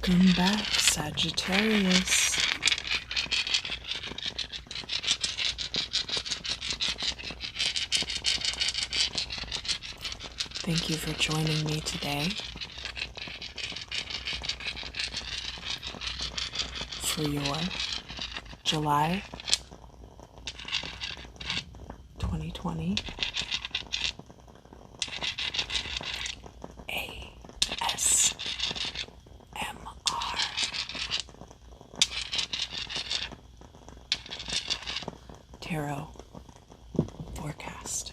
Welcome back, Sagittarius. Thank you for joining me today for your July 2020 Tarot forecast.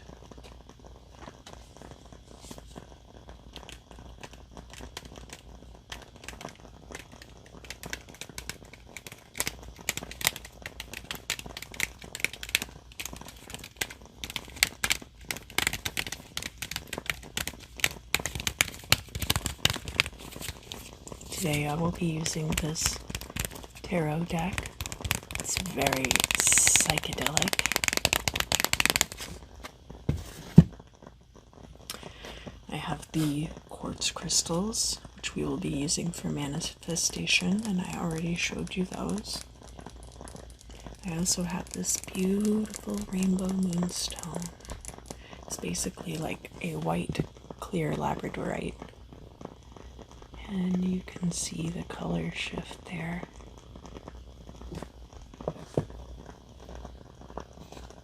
Today I will be using this tarot deck. It's very psychedelic. I have the quartz crystals, which we will be using for manifestation, and I already showed you those. I also have this beautiful rainbow moonstone. It's basically like a white, clear labradorite. And you can see the color shift there.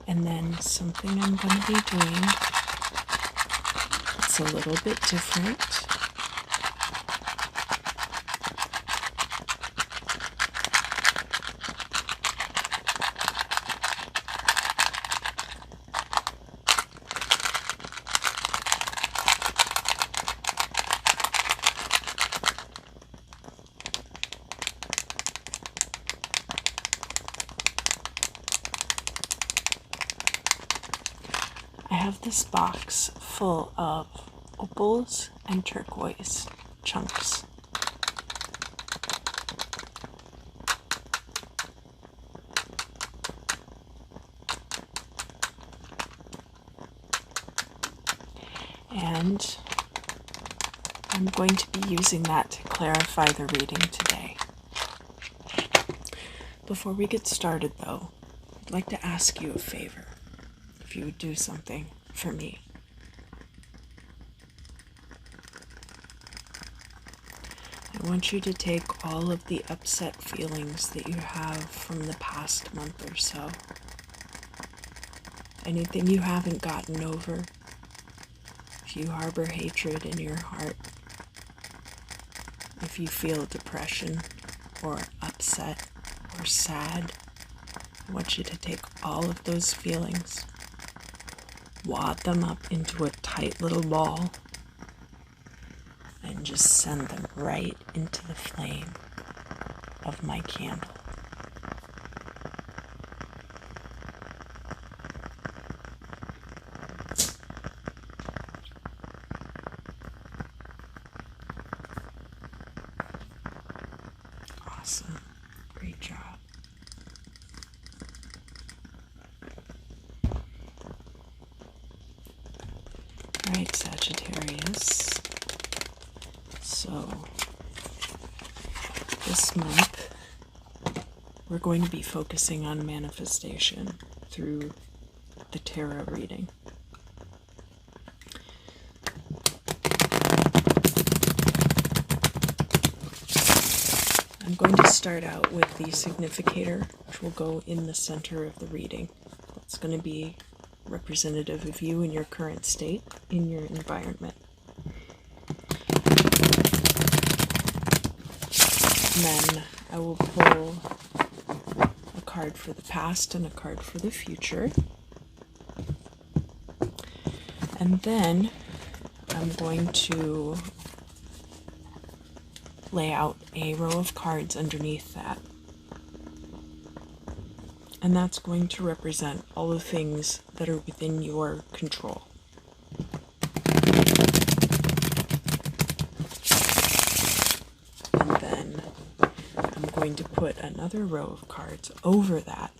And then something I'm going to be doing, it's a little bit different. I have this box full of opals and turquoise chunks. And I'm going to be using that to clarify the reading today. Before we get started though, I'd like to ask you a favor. If you would do something for me. I want you to take all of the upset feelings that you have from the past month or so. Anything you haven't gotten over. If you harbor hatred in your heart. If you feel depression or upset or sad. I want you to take all of those feelings, wad them up into a tight little ball, and just send them right into the flame of my candle. Awesome. Great job. Alright, Sagittarius. So, this month, we're going to be focusing on manifestation through the tarot reading. I'm going to start out with the significator, which will go in the center of the reading. It's going to be representative of you in your current state, in your environment. And then I will pull a card for the past and a card for the future. And then I'm going to lay out a row of cards underneath that. And that's going to represent all the things that are within your control. And then I'm going to put another row of cards over that.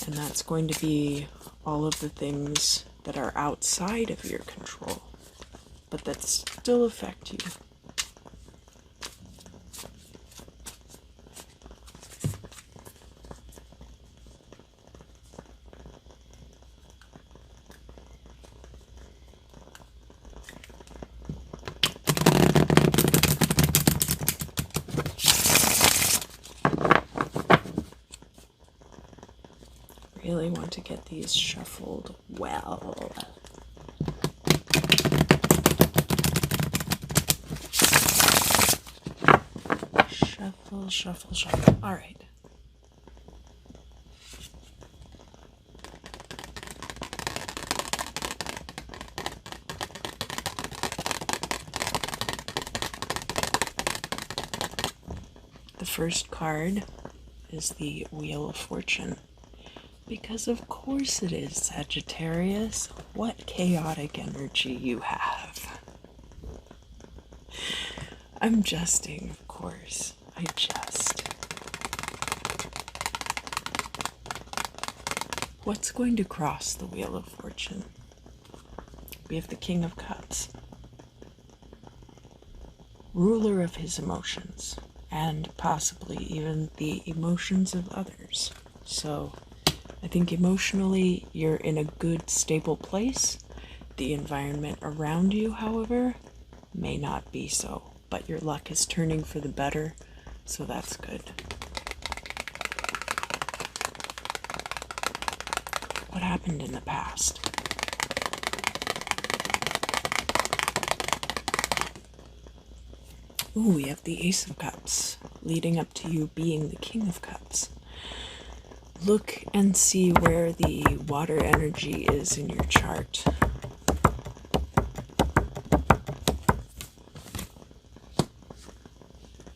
And that's going to be all of the things that are outside of your control, but that still affect you. really want to get these shuffled well. Shuffle, shuffle, shuffle. All right. The first card is the Wheel of Fortune. Because of course it is, Sagittarius. What chaotic energy you have. I'm jesting, of course. I jest. What's going to cross the Wheel of Fortune? We have the King of Cups. Ruler of his emotions, and possibly even the emotions of others. So, I think emotionally you're in a good, stable place. The environment around you, however, may not be so. But your luck is turning for the better, so that's good. What happened in the past? Ooh, we have the Ace of Cups, leading up to you being the King of Cups. Look and see where the water energy is in your chart.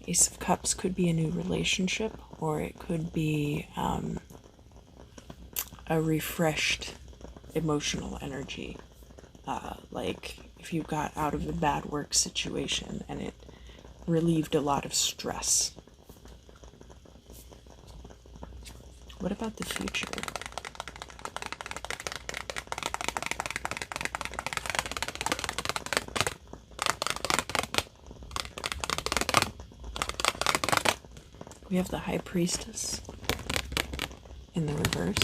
Ace of Cups could be a new relationship, or it could be a refreshed emotional energy. Like if you got out of a bad work situation and it relieved a lot of stress. What about the future? We have the High Priestess in the reverse.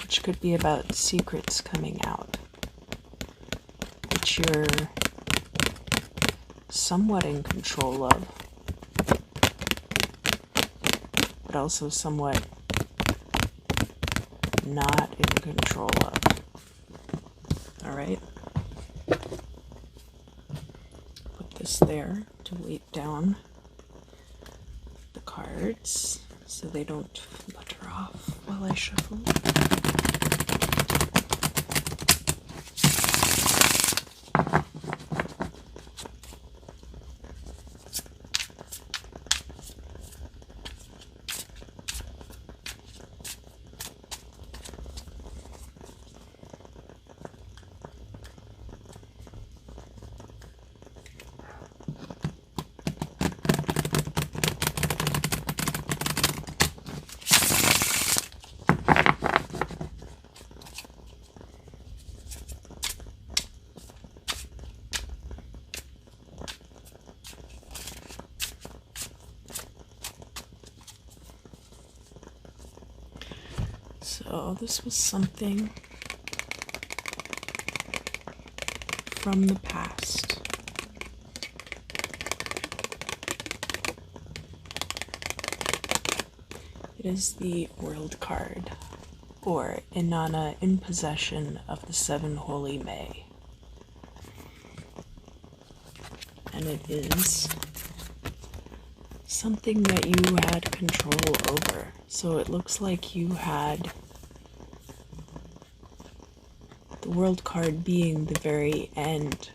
Which could be about secrets coming out, which you're somewhat in control of, but also somewhat not in control of. Alright? Put this there to weight down the cards so they don't flutter off while I shuffle. So this was something from the past. It is the World card, or Inanna, in possession of the 7 Holy May. And it is something that you had control over. So it looks like you had the World card being the very end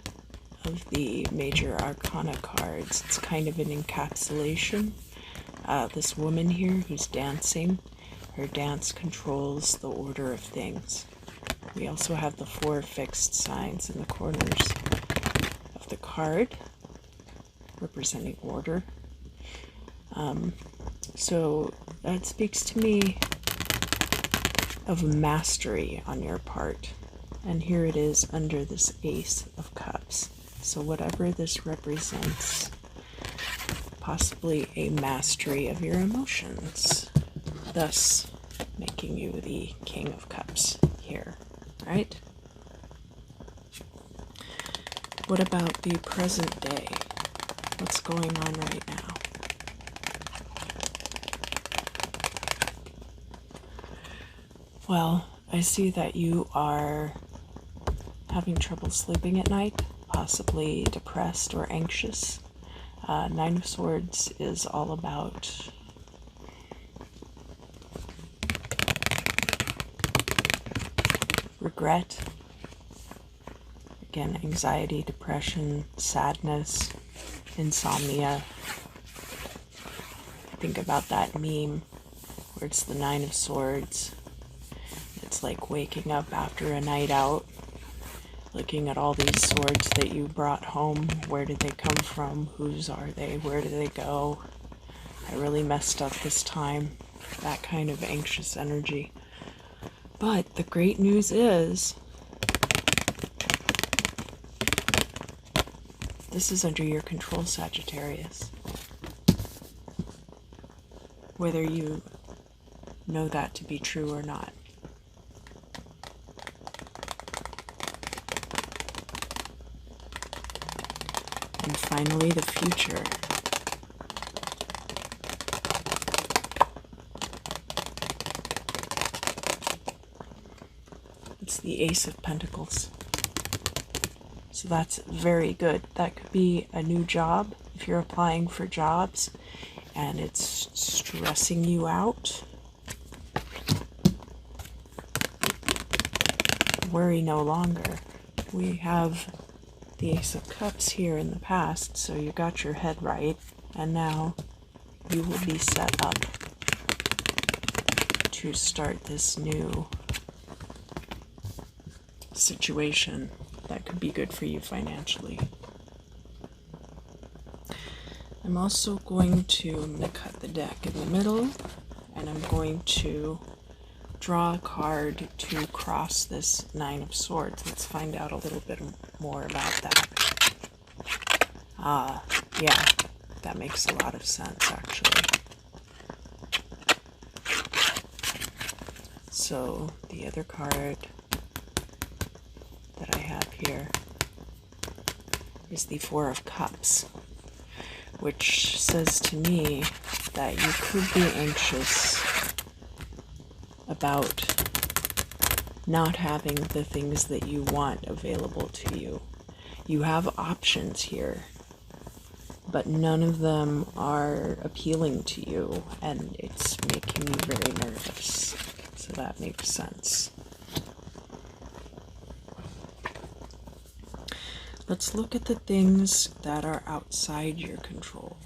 of the major arcana cards. It's kind of an encapsulation. This woman here who's dancing, her dance controls the order of things. We also have the 4 fixed signs in the corners of the card, representing order. So that speaks to me of mastery on your part. And here it is under this Ace of Cups. So whatever this represents, possibly a mastery of your emotions, thus making you the King of Cups here, right? What about the present day? What's going on right now? Well, I see that you are having trouble sleeping at night, possibly depressed or anxious. Nine of Swords is all about regret. Again, anxiety, depression, sadness, insomnia. Think about that meme where it's the Nine of Swords. It's like waking up after a night out, looking at all these swords that you brought home. Where did they come from? Whose are they? Where did they go? I really messed up this time. That kind of anxious energy. But the great news is, this is under your control, Sagittarius. Whether you know that to be true or not. And finally, the future. It's the Ace of Pentacles. So that's very good. That could be a new job if you're applying for jobs and it's stressing you out. Worry no longer. We have the Ace of Cups here in the past, so you got your head right, and now you will be set up to start this new situation that could be good for you financially. I'm also going to cut the deck in the middle, and I'm going to draw a card to cross this Nine of Swords. Let's find out a little bit more about that. Yeah, that makes a lot of sense, actually. So, the other card that I have here is the Four of Cups, which says to me that you could be anxious about not having the things that you want available to you. You have options here, but none of them are appealing to you, and it's making you very nervous. So that makes sense. Let's look at the things that are outside your control.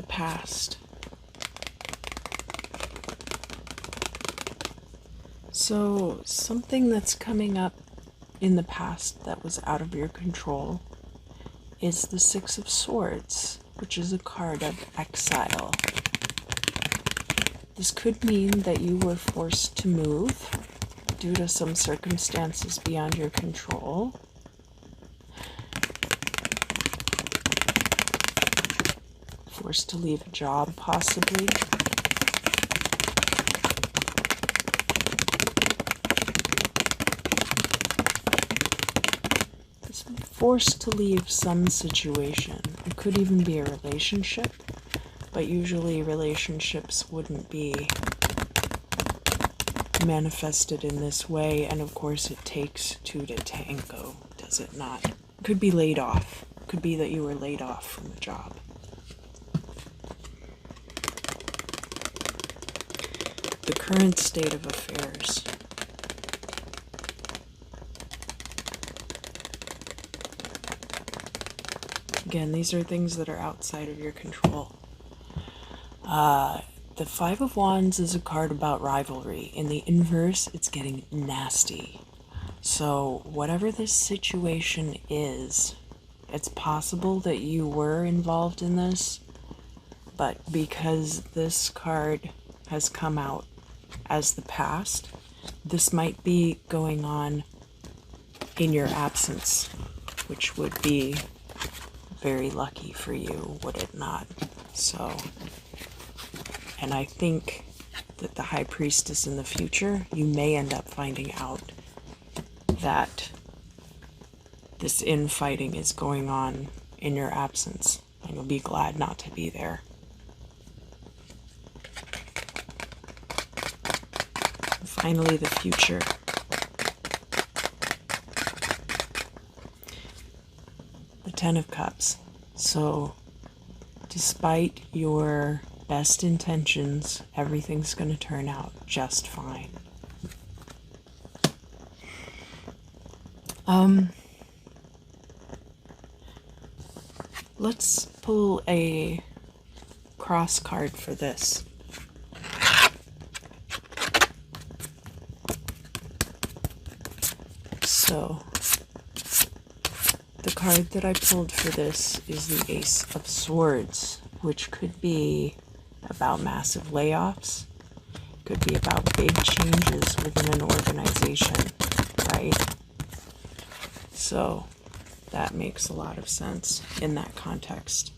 Past. So something that's coming up in the past that was out of your control is the Six of Swords, which is a card of exile. This could mean that you were forced to move due to some circumstances beyond your control. Forced to leave a job, possibly. Forced to leave some situation. It could even be a relationship, but usually relationships wouldn't be manifested in this way, and of course it takes two to tango, does it not? It could be laid off. It could be that you were laid off from a job. The current state of affairs. Again, these are things that are outside of your control. The Five of Wands is a card about rivalry. In the inverse, it's getting nasty. So whatever this situation is, it's possible that you were involved in this, but because this card has come out as the past. This might be going on in your absence, which would be very lucky for you, would it not? So, and I think that the High Priestess in the future, you may end up finding out that this infighting is going on in your absence, and you'll be glad not to be there. And finally, the future. The Ten of Cups. So, despite your best intentions, everything's going to turn out just fine. Let's pull a cross card for this. So, the card that I pulled for this is the Ace of Swords, which could be about massive layoffs, could be about big changes within an organization, right? So, that makes a lot of sense in that context.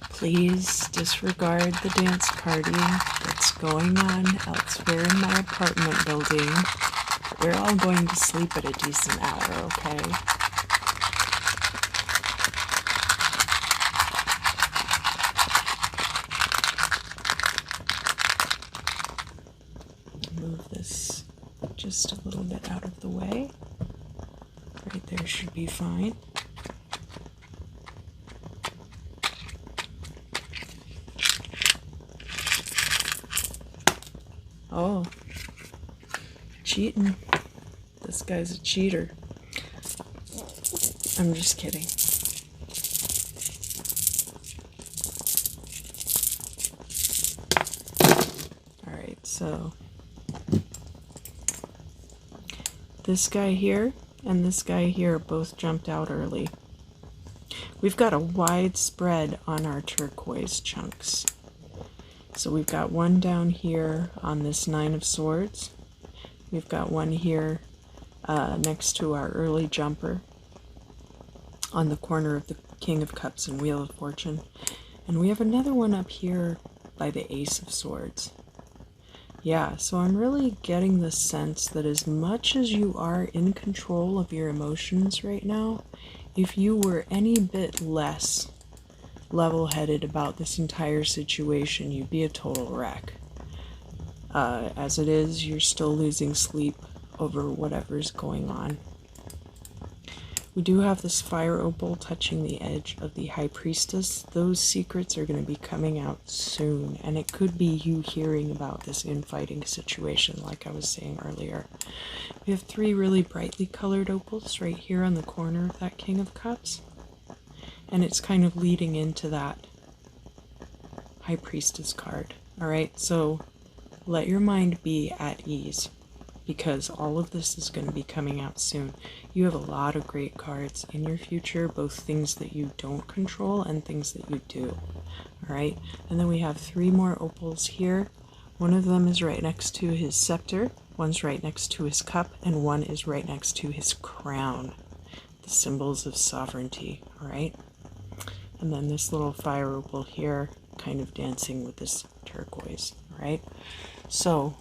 Please disregard the dance party that's going on elsewhere in my apartment building. We're all going to sleep at a decent hour, okay? Move this just a little bit out of the way. Right there should be fine. Oh, cheating. This guy's a cheater. I'm just kidding. Alright, so this guy here and this guy here both jumped out early. We've got a wide spread on our turquoise chunks. So we've got one down here on this Nine of Swords. We've got one here next to our early jumper on the corner of the King of Cups and Wheel of Fortune. And we have another one up here by the Ace of Swords. Yeah, so I'm really getting the sense that as much as you are in control of your emotions right now, if you were any bit less level-headed about this entire situation, you'd be a total wreck. As it is, you're still losing sleep over whatever's going on. We do have this fire opal touching the edge of the High Priestess. Those secrets are going to be coming out soon, and it could be you hearing about this infighting situation, like I was saying earlier. We have three really brightly colored opals right here on the corner of that King of Cups, and it's kind of leading into that High Priestess card. Alright, so let your mind be at ease, because all of this is going to be coming out soon. You have a lot of great cards in your future, both things that you don't control and things that you do. Alright, and then we have three more opals here. One of them is right next to his scepter, one's right next to his cup, and one is right next to his crown. The symbols of sovereignty, alright? And then this little fire opal here, kind of dancing with this turquoise, alright? So,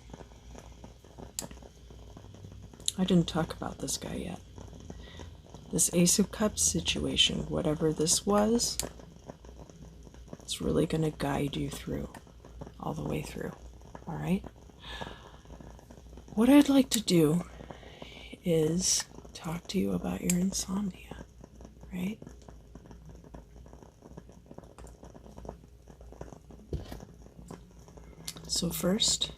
I didn't talk about this guy yet. This Ace of Cups situation, whatever this was, it's really going to guide you through, all the way through, alright? What I'd like to do is talk to you about your insomnia, right? So first,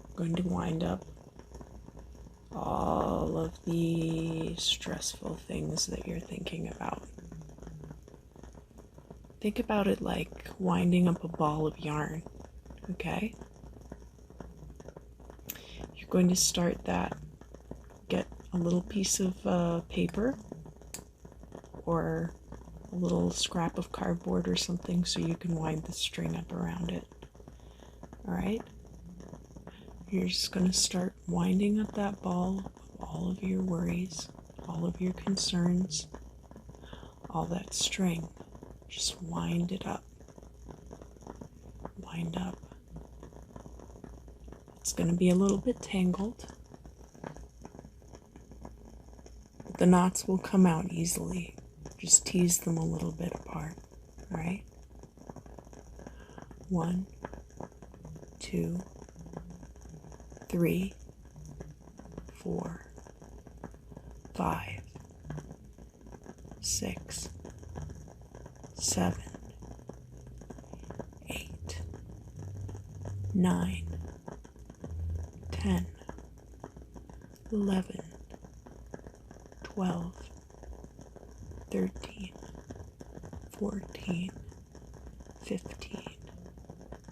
I'm going to wind up all of the stressful things that you're thinking about. Think about it like winding up a ball of yarn, okay? You're going to start that. Get a little piece of paper or a little scrap of cardboard or something so you can wind the string up around it. Alright? You're just going to start winding up that ball of all of your worries, all of your concerns, all that string. Just wind it up. Wind up. It's going to be a little bit tangled, but the knots will come out easily. Just tease them a little bit apart. Alright? 1, 2, 3, 4, 5, 6, 7, 8, 9, 10, 11, 12, 13, 14, 15,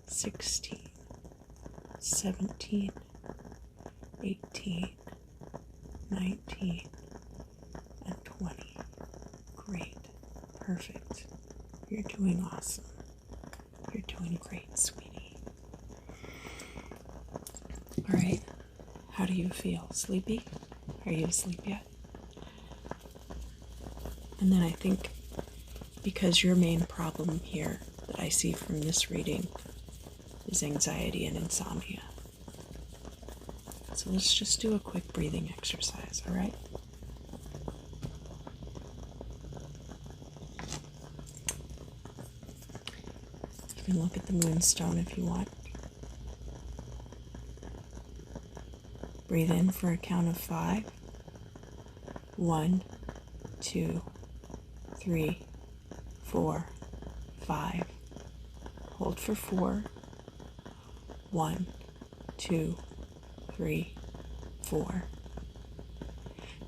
16, 17, 18, 19, and 20. Great. Perfect. You're doing awesome. You're doing great, sweetie. Alright. How do you feel? Sleepy? Are you asleep yet? And then I think because your main problem here that I see from this reading is anxiety and insomnia. So let's just do a quick breathing exercise, all right? You can look at the moonstone if you want. Breathe in for a count of 5. 1, 2, 3, 4, 5. Hold for 4. 1, 2, 3, 4.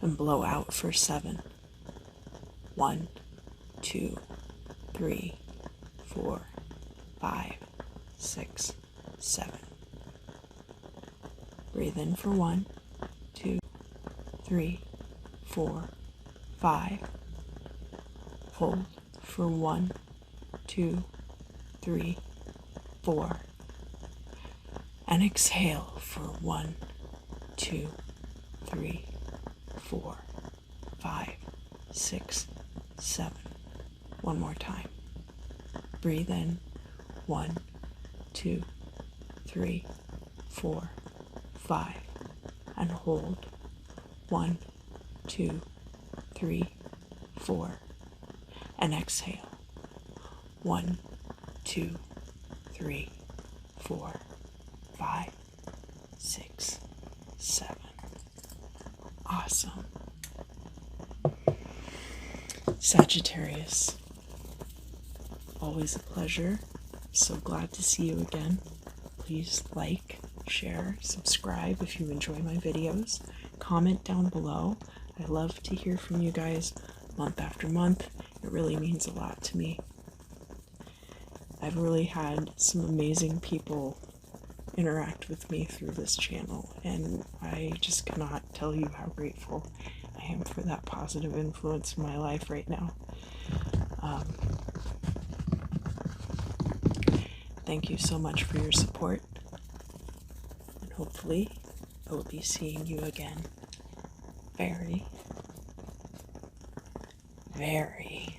And blow out for 7. 1, 2, 3, 4, 5, 6, 7. Breathe in for 1, 2, 3, 4, 5. Hold for 1, 2, 3, 4. And exhale for 1, 2, 3, 4, 5, 6, 7. One more time. Breathe in. 1, 2, 3, 4, 5. And hold. 1, 2, 3, 4. And exhale. 1, 2, 3, 4, 5, 6, 7. Awesome. Sagittarius, always a pleasure. So glad to see you again. Please like, share, subscribe if you enjoy my videos. Comment down below. I love to hear from you guys month after month. It really means a lot to me. I've really had some amazing people interact with me through this channel, and I just cannot tell you how grateful I am for that positive influence in my life right now. Thank you so much for your support, and hopefully I will be seeing you again very, very